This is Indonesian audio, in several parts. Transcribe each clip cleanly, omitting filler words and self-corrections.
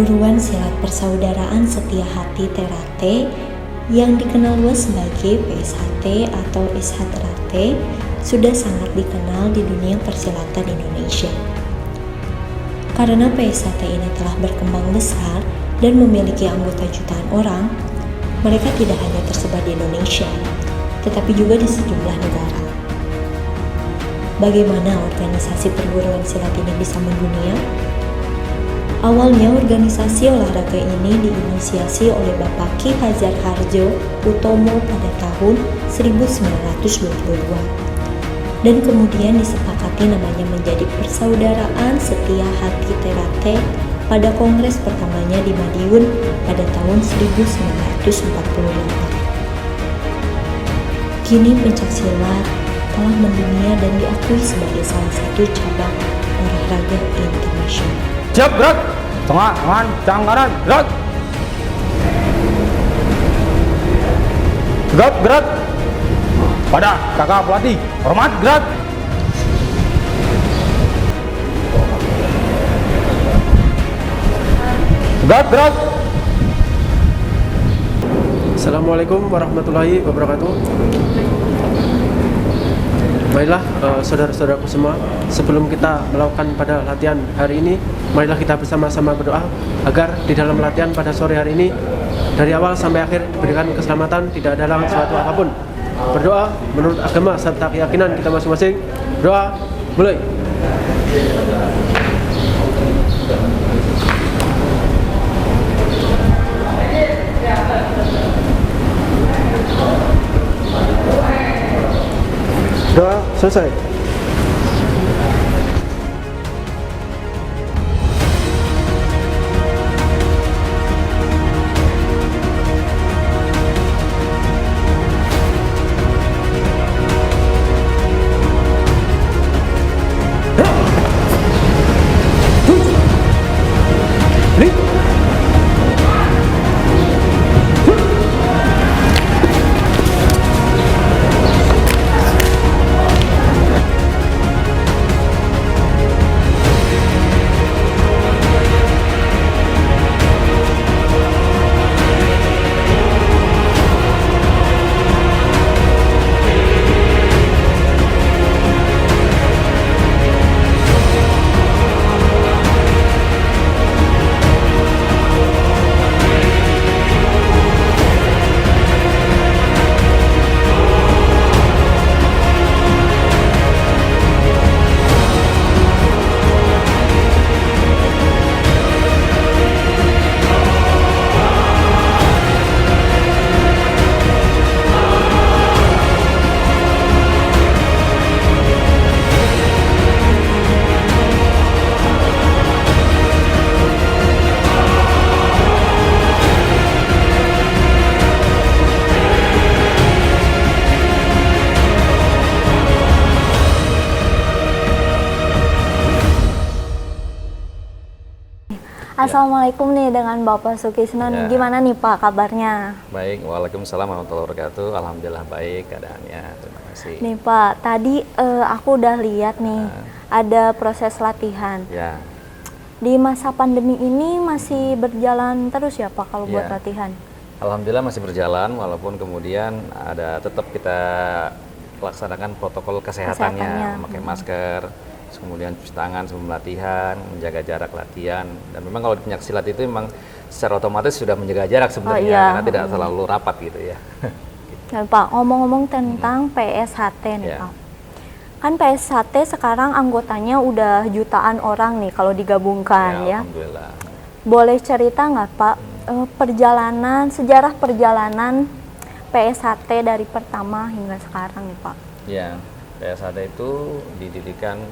Perguruan Silat Persaudaraan Setia Hati Ternate yang dikenal luas sebagai PSHT atau Ishatrate sudah sangat dikenal di dunia persilatan Indonesia. Karena PSHT ini telah berkembang besar dan memiliki anggota jutaan orang, mereka tidak hanya tersebar di Indonesia, tetapi juga di sejumlah negara. Bagaimana organisasi perguruan silat ini bisa mendunia? Awalnya organisasi olahraga ini diinisiasi oleh Bapak Ki Hajar Harjo Utomo pada tahun 1922 dan kemudian disepakati namanya menjadi Persaudaraan Setia Hati Ternate pada kongres pertamanya di Madiun pada tahun 1948. Kini pencaksilat telah mendunia dan diakui sebagai salah satu cabang olahraga internasional. Siap, gerak! Tengah, tangan, tangan kanan, gerak! Gerak, gerak! Pada kakak pelatih, hormat, gerak! Gerak, gerak! Assalamualaikum warahmatullahi wabarakatuh. Baiklah saudara-saudaraku semua, sebelum kita melakukan pada latihan hari ini, marilah kita bersama-sama berdoa agar di dalam latihan pada sore hari ini dari awal sampai akhir berikan keselamatan, tidak ada halangan suatu apapun. Berdoa menurut agama serta keyakinan kita masing-masing. Doa mulai. Doa selesai. Assalamualaikum nih dengan Bapak Sukisno. Ya. Gimana nih Pak kabarnya? Baik, waalaikumsalam warahmatullahi wabarakatuh. Alhamdulillah baik keadaannya. Terima kasih. Nih Pak, tadi aku udah lihat nih ada proses latihan. Ya, Di masa pandemi ini masih berjalan terus ya Pak kalau buat Ya. latihan? alhamdulillah masih berjalan walaupun kemudian ada tetap kita laksanakan protokol kesehatannya, memakai masker, terus kemudian cuci tangan sebelum latihan, menjaga jarak latihan. Dan memang kalau di pencaksilat itu memang secara otomatis sudah menjaga jarak sebenarnya karena tidak terlalu rapat gitu ya. Dan Pak, ngomong-ngomong tentang PSHT nih Ya. Pak. Kan PSHT sekarang anggotanya udah jutaan orang nih kalau digabungkan ya. Alhamdulillah. Boleh cerita nggak Pak sejarah perjalanan PSHT dari pertama hingga sekarang nih Pak? Ya, PSHT itu didirikan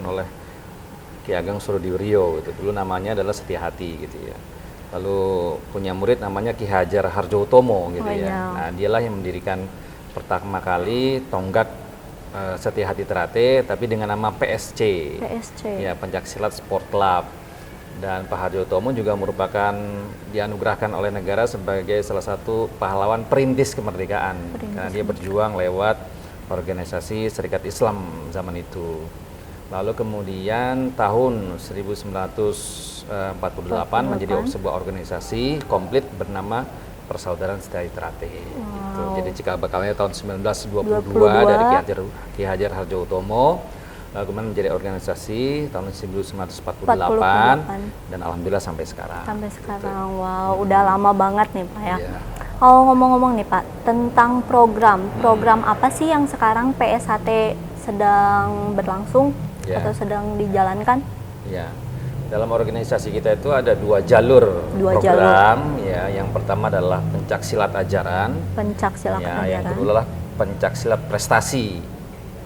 oleh Ki Ageng Surodiwiryo gitu. Dulu namanya adalah Setia Hati gitu ya. Lalu punya murid namanya Ki Hajar Harjo Utomo gitu ya. Nah, dialah yang mendirikan pertama kali tonggak Setia Hati Ternate tapi dengan nama PSC. Ya, Pencaksilat Sport Club. Dan Pak Harjo Utomo juga merupakan dianugerahkan oleh negara sebagai salah satu pahlawan perintis kemerdekaan. Karena dia berjuang lewat organisasi Serikat Islam zaman itu. Lalu kemudian tahun 1948 menjadi sebuah organisasi komplit bernama Persaudaraan Setiadi Trate. Gitu. Jadi cikal bakalnya tahun 1922 dari Ki Hajar Hardjo Utomo. Lalu kemudian menjadi organisasi tahun 1948 dan alhamdulillah sampai sekarang. Sampai sekarang, wow, udah lama banget nih Pak ya. Iya. Kalau ngomong-ngomong nih Pak, tentang program apa sih yang sekarang PSHT sedang berlangsung Ya. atau sedang dijalankan? Ya, dalam organisasi kita itu ada dua jalur program. Ya, yang pertama adalah pencak silat ajaran. Pencak silat Ya, ajaran. yang kedua adalah pencak silat prestasi.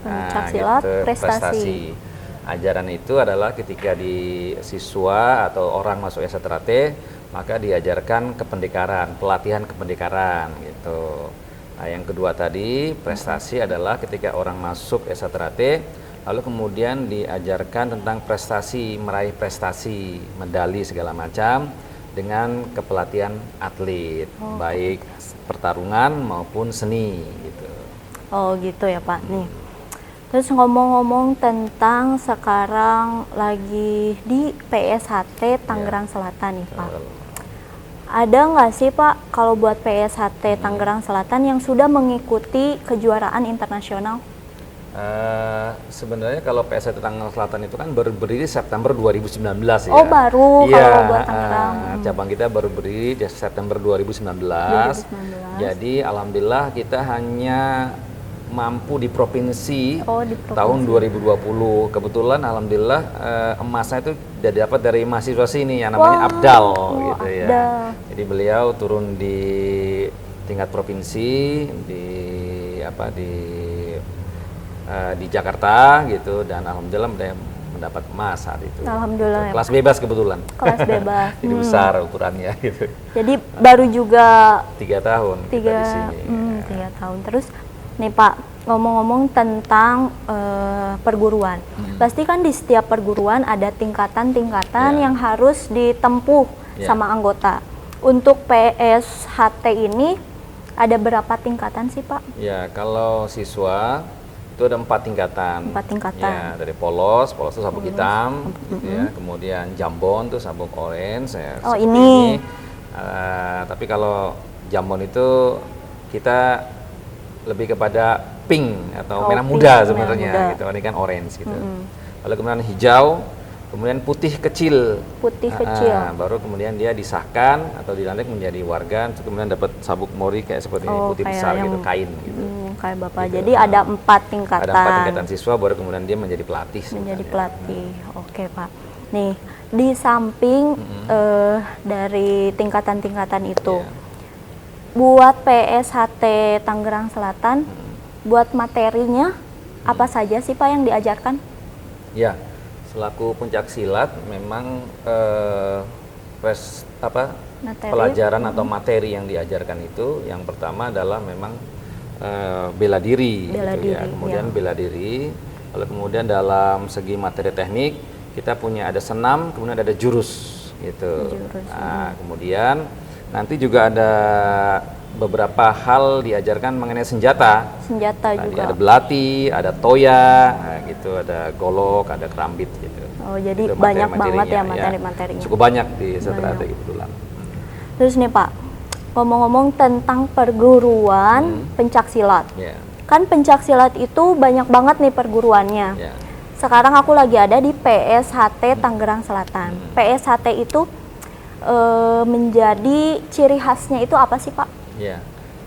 Pencak silat prestasi. Ajaran itu adalah ketika di siswa atau orang masuk Esa Trate, maka diajarkan kependekaran, pelatihan kependekaran gitu. Nah, yang kedua tadi prestasi adalah ketika orang masuk Esa Trate, lalu kemudian diajarkan tentang prestasi, meraih prestasi, medali segala macam dengan kepelatihan atlet, baik pertarungan maupun seni gitu. Oh gitu ya Pak. Nih, terus ngomong-ngomong tentang sekarang lagi di PSHT Tangerang Selatan nih Pak. Ada nggak sih Pak kalau buat PSHT Tangerang Selatan yang sudah mengikuti kejuaraan internasional? Sebenarnya kalau PSHT Tangerang Selatan itu kan baru berdiri September 2019 ya. Oh baru Iya, kalau buat Tangerang. cabang kita baru berdiri di September 2019. Jadi alhamdulillah kita hanya mampu di provinsi, tahun 2020. Kebetulan alhamdulillah emasnya itu sudah dapat dari mahasiswa sini yang namanya Abdal gitu ya. Jadi beliau turun di tingkat provinsi di Jakarta gitu, dan alhamdulillah mendapat emas saat itu. Alhamdulillah. Kelas bebas kebetulan. Kelas bebas. Jadi besar ukurannya gitu. Jadi baru juga 3 tahun kita di sini. 3 tahun. Terus nih Pak, ngomong-ngomong tentang perguruan. Pasti kan di setiap perguruan ada tingkatan-tingkatan yang harus ditempuh sama anggota. Untuk PSHT ini ada berapa tingkatan sih Pak? Ya, kalau siswa itu ada 4 tingkatan. 4 tingkatan. Ya, dari polos itu sabuk hitam, gitu ya. Kemudian jambon itu sabuk orange. Ya, ini. Tapi kalau jambon itu kita lebih kepada pink atau merah muda sebenarnya, gitu. Ini kan orange gitu. Lalu kemudian hijau, kemudian putih kecil. Baru kemudian dia disahkan atau dilantik menjadi warga, kemudian dapat sabuk mori kayak seperti ini, putih besar gitu, kain gitu. Kayak Bapak. Gitu. Jadi ada 4 tingkatan. Ada 4 tingkatan siswa, baru kemudian dia menjadi pelatih. Menjadi pelatih. Oke Pak. Nih, di samping dari tingkatan-tingkatan itu, buat PSHT Tangerang Selatan, buat materinya apa saja sih Pak yang diajarkan? Ya, selaku pencak silat memang pelajaran atau materi yang diajarkan itu yang pertama adalah memang bela diri, ya. Kemudian bela diri, lalu kemudian dalam segi materi teknik kita punya ada senam, kemudian ada jurus gitu. Nah, kemudian nanti juga ada beberapa hal diajarkan mengenai senjata. Senjata juga. Ada belati, ada toya, gitu, ada golok, ada kerambit gitu. Oh, jadi banyak banget ya materi-materinya. Cukup banyak di Setrate kebetulan. Terus nih Pak, ngomong-ngomong tentang perguruan pencak silat. Kan pencak silat itu banyak banget nih perguruannya. Sekarang aku lagi ada di PSHT Tangerang Selatan. PSHT itu menjadi ciri khasnya itu apa sih Pak? Ya,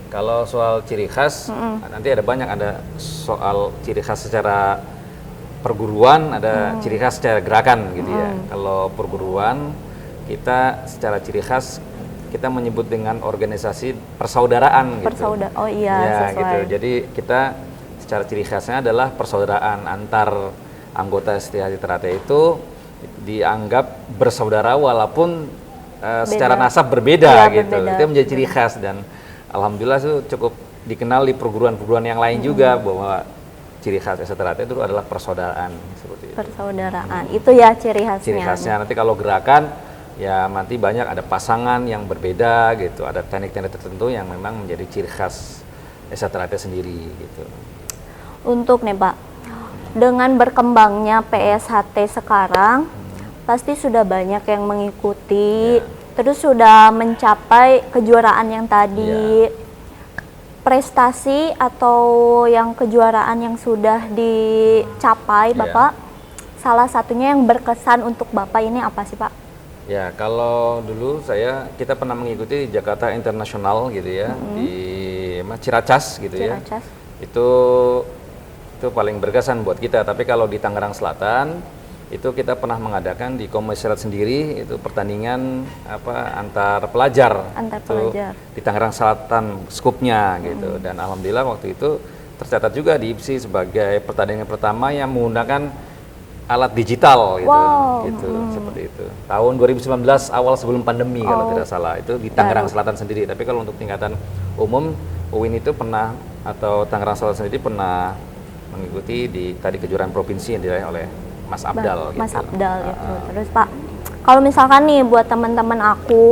kalau soal ciri khas, nanti ada banyak, ada soal ciri khas secara perguruan, ada ciri khas secara gerakan gitu ya. Kalau perguruan, kita secara ciri khas, kita menyebut dengan organisasi persaudaraan gitu. Oh iya, ya, sesuai. gitu. Jadi kita secara ciri khasnya adalah persaudaraan antar anggota Setiadi Trate itu dianggap bersaudara walaupun secara nasab berbeda gitu. Itu menjadi ciri khas, dan alhamdulillah itu cukup dikenal di perguruan-perguruan yang lain juga bahwa ciri khas Esa Trate itu adalah persaudaraan seperti itu. Persaudaraan. Itu ya ciri khasnya. Ciri khasnya. Nanti kalau gerakan ya nanti banyak ada pasangan yang berbeda gitu, ada teknik-teknik tertentu yang memang menjadi ciri khas Esa Trate sendiri gitu. Untuk nih Pak, dengan berkembangnya PSHT sekarang, pasti sudah banyak yang mengikuti, terus sudah mencapai kejuaraan yang tadi. Prestasi atau yang kejuaraan yang sudah dicapai, Bapak, salah satunya yang berkesan untuk Bapak ini apa sih, Pak? Ya, kalau dulu kita pernah mengikuti Jakarta International gitu ya, di Ciracas gitu Ciracas. ya. Itu paling berkesan buat kita. Tapi kalau di Tangerang Selatan itu kita pernah mengadakan di Komisariat sendiri itu pertandingan antar pelajar. Antar itu pelajar. Di Tangerang Selatan skupnya gitu. Dan alhamdulillah waktu itu tercatat juga di IPSI sebagai pertandingan pertama yang menggunakan alat digital gitu. Wow. Gitu seperti itu. Tahun 2019 awal sebelum pandemi kalau tidak salah, itu di Tangerang Selatan sendiri. Tapi kalau untuk tingkatan umum UIN itu pernah, atau Tangerang Selatan sendiri pernah mengikuti di tadi kejuaraan provinsi yang diraih oleh Mas Abdal. Mas gitu. Abdal gitu. Terus Pak, kalau misalkan nih buat teman-teman aku,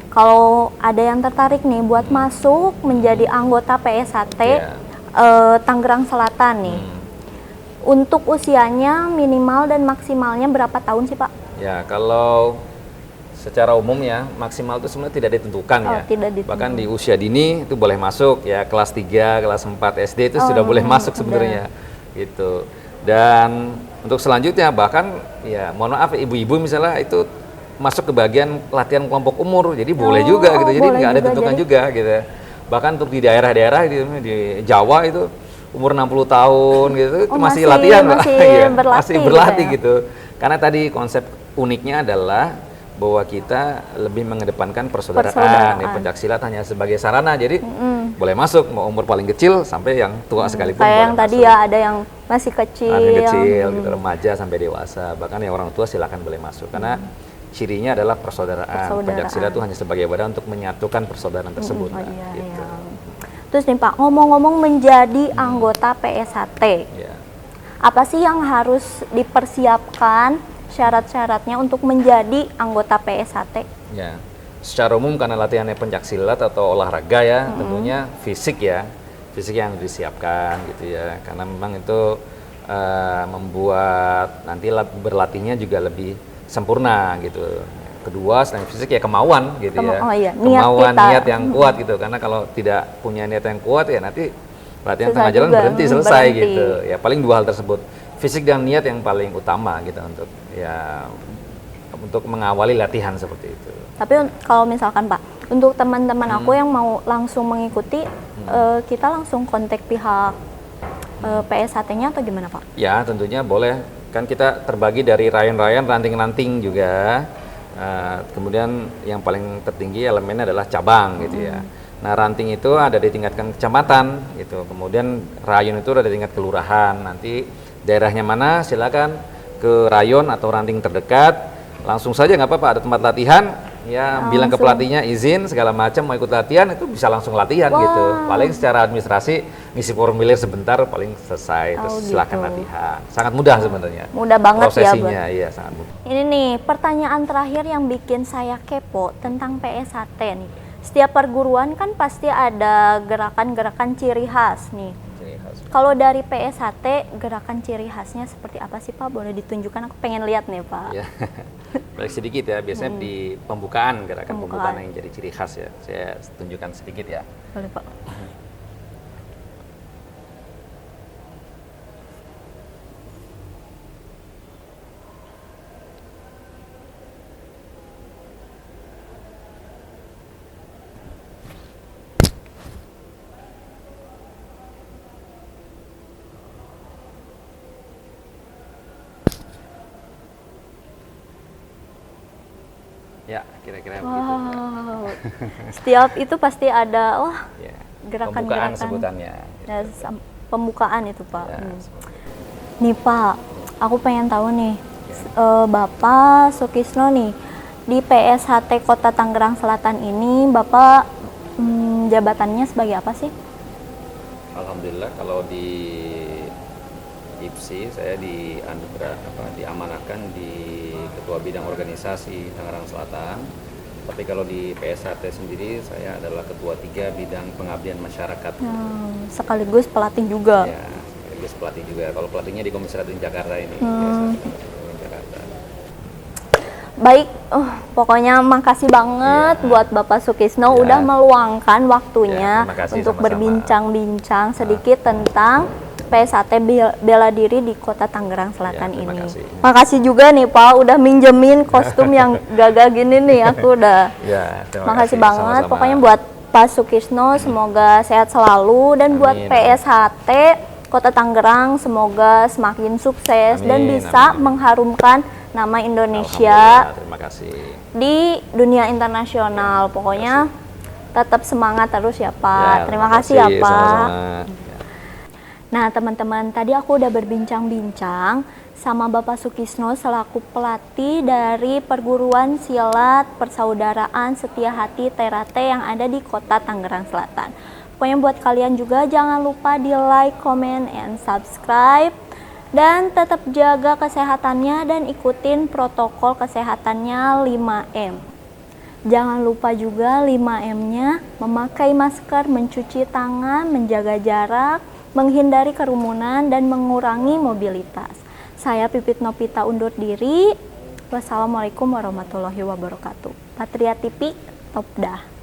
kalau ada yang tertarik nih buat masuk menjadi anggota PSHT Tangerang Selatan nih, untuk usianya minimal dan maksimalnya berapa tahun sih Pak? Ya, kalau secara umum ya maksimal itu sebenarnya tidak ditentukan ya. Tidak ditentukan. Bahkan di usia dini itu boleh masuk ya, kelas 3, kelas 4 SD itu sudah boleh masuk sebenarnya gitu. Dan untuk selanjutnya bahkan ya mohon maaf ibu-ibu misalnya itu masuk ke bagian latihan kelompok umur, jadi boleh juga gitu. Jadi nggak ada tentukan juga gitu. Bahkan untuk di daerah-daerah di Jawa itu umur 60 tahun gitu itu masih latihan masih berlatih gitu. Karena tadi konsep uniknya adalah bahwa kita lebih mengedepankan persaudaraan. Ya, pencaksilat hanya sebagai sarana, jadi boleh masuk mau umur paling kecil sampai yang tua sekalipun. Kayak yang tadi ya, ada yang masih kecil, gitu, remaja sampai dewasa, bahkan yang orang tua silakan boleh masuk karena cirinya adalah persaudaraan. Pencaksilat itu hanya sebagai wadah untuk menyatukan persaudaraan tersebut. Gitu. Terus nih Pak, ngomong-ngomong menjadi anggota PSHT, apa sih yang harus dipersiapkan syarat-syaratnya untuk menjadi anggota PSHT? Ya, secara umum karena latihannya pencaksilat atau olahraga ya, tentunya fisik yang disiapkan gitu ya, karena memang itu membuat nanti berlatihnya juga lebih sempurna gitu. Kedua selain fisik ya kemauan gitu niat yang kuat gitu, karena kalau tidak punya niat yang kuat ya nanti latihan tengah jalan selesai gitu ya. Paling dua hal tersebut, fisik dan niat yang paling utama gitu untuk mengawali latihan seperti itu. Tapi kalau misalkan Pak, untuk teman-teman aku yang mau langsung mengikuti, kita langsung kontak pihak PSHT-nya atau gimana Pak? Ya tentunya boleh, kan kita terbagi dari rayon-rayon, ranting-ranting juga. Kemudian yang paling tertinggi elemennya adalah cabang gitu ya. Nah ranting itu ada di tingkat kecamatan gitu, kemudian rayon itu ada di tingkat kelurahan. Nanti daerahnya mana silakan ke rayon atau ranting terdekat, langsung saja nggak apa-apa, ada tempat latihan ya, bilang ke pelatihnya izin segala macam mau ikut latihan, itu bisa langsung latihan gitu. Paling secara administrasi ngisi formulir sebentar paling selesai, terus silakan latihan. Sangat mudah sebenarnya. Mudah banget prosesinya, iya sangat mudah. Ini nih pertanyaan terakhir yang bikin saya kepo tentang PSHT nih. Setiap perguruan kan pasti ada gerakan-gerakan ciri khas nih. Kalau dari PSHT, gerakan ciri khasnya seperti apa sih Pak? Boleh ditunjukkan, aku pengen lihat nih Pak. Ya, balik sedikit ya, biasanya di pembukaan, gerakan pembukaan yang jadi ciri khas ya. Saya tunjukkan sedikit ya. Boleh Pak. Ya, kira-kira begitu. Setiap itu pasti ada gerakan-gerakan. Pembukaan sebutannya. Ya, pembukaan itu Pak. Nih Pak, aku pengen tahu nih, Bapak Sukisno nih, di PSHT Kota Tangerang Selatan ini, Bapak jabatannya sebagai apa sih? Alhamdulillah kalau di IPSI saya diamanahkan di Ketua Bidang Organisasi Tangerang Selatan. Tapi kalau di PSHT sendiri saya adalah Ketua 3 Bidang Pengabdian Masyarakat. Sekaligus pelatih juga. Ya, sekaligus pelatih juga. Kalau pelatihnya di Komisariat Jakarta ini. Biasa, Jakarta. Baik, pokoknya makasih banget Iya. buat Bapak Sukisno Iya. udah meluangkan waktunya Terima kasih, untuk sama-sama. berbincang-bincang sedikit tentang PSAT bela diri di Kota Tangerang Selatan terima ini. kasih. Makasih juga nih Pak udah minjemin kostum yang gagah gini nih, aku udah. Ya, terima Makasih kasih. banget. Sama-sama. Pokoknya buat Pak Sukisno semoga sehat selalu, dan buat Amin. PSHT Kota Tangerang semoga semakin sukses dan Amin, bisa amin. mengharumkan nama Indonesia Alhamdulillah, terima kasih. di dunia internasional. Pokoknya tetap semangat terus ya Pak. Ya, Terima kasih ya Pak. sama-sama. Ya. Nah teman-teman, tadi aku udah berbincang-bincang sama Bapak Sukisno selaku pelatih dari Perguruan Silat Persaudaraan Setia Hati Terate yang ada di Kota Tangerang Selatan. Pokoknya buat kalian juga jangan lupa di like, comment, and subscribe. Dan tetap jaga kesehatannya dan ikutin protokol kesehatannya 5M. Jangan lupa juga 5M-nya memakai masker, mencuci tangan, menjaga jarak, menghindari kerumunan, dan mengurangi mobilitas. Saya Pipit Nopita undur diri. Wassalamualaikum warahmatullahi wabarakatuh. Patria TV, Top Dah.